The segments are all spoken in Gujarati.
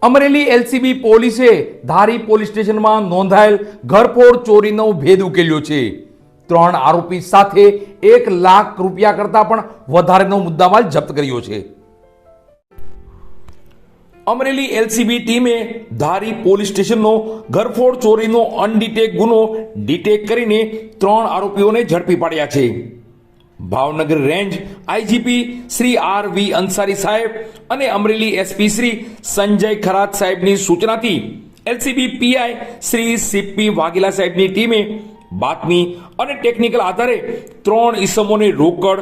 અમરેલી એલસીબી પોલીસે ધારી પોલીસ સ્ટેશનમાં નોંધાયેલ ઘરફોડ ચોરીનો ભેદ ઉકેલ્યો છે. 3 આરોપી સાથે 1 લાખ રૂપિયા કરતા પણ વધારેનો મુદ્દામાલ જપ્ત કર્યો છે. અમરેલી એલસીબી ટીમે ધારી પોલીસ સ્ટેશનનો ઘરફોડ ચોરીનો અનડિટેક ગુનો ડિટેક્ટ કરીને 3 આરોપીઓને ઝડપી પાડ્યા છે. Bhavnagar range IGP Shri R V. Ansari સાહેબ અને અમરેલી એસપી શ્રી સંજય ખરાત સાહેબની સૂચનાથી LCB PI Shri C P Vaghela સાહેબની ટીમે બાતમી અને ટેકનિકલ આધારે 3 ઈસમોને રોકડ,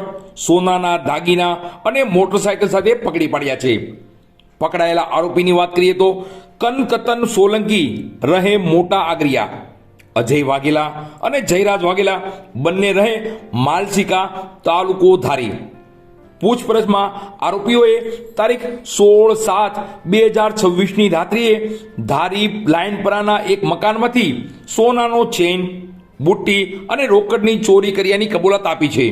સોનાના દાગીના અને મોટરસાયકલ સાથે પકડી પાડ્યા છે. પકડાયેલા આરોપીની વાત કરીએ તો કનકતન સોલંકી રહે મોટા આગરિયા, અજય વાઘેલા અને જયરાજ વાઘેલા બંને રહે માલશીકા તાલુકો ધારી. પૂછપરછમાં આરોપીઓએ તારીખ 16/7/2026ની રાત્રિએ ધારી લાઇનપરાના એક મકાનમાંથી સોનાનો ચેઇન, બુટ્ટી અને રોકડની ચોરી કર્યાની કબૂલાત આપી છે.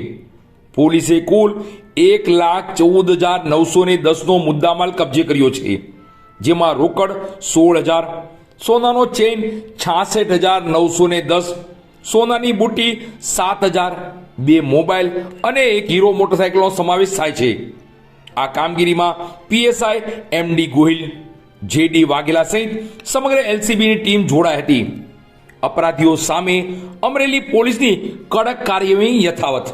પોલીસે કુલ 1,14,910નો મુદ્દામાલ કબજે કર્યો છે, જેમાં રોકડ 16,000, સોનાનો ચેઇન 66,910, સોનાની બુટ્ટી 7,000, 2 મોબાઈલ અને 1 હીરો મોટરસાયકલનો સમાવેશ થાય છે. આ કામગીરીમાં PSI MD Gohil, JD Vaghela સહિત સમગ્ર એલસીબીની ટીમ જોડાઈ હતી. અપરાધીઓ સામે અમરેલી પોલીસની કડક કાર્યવાહી યથાવત.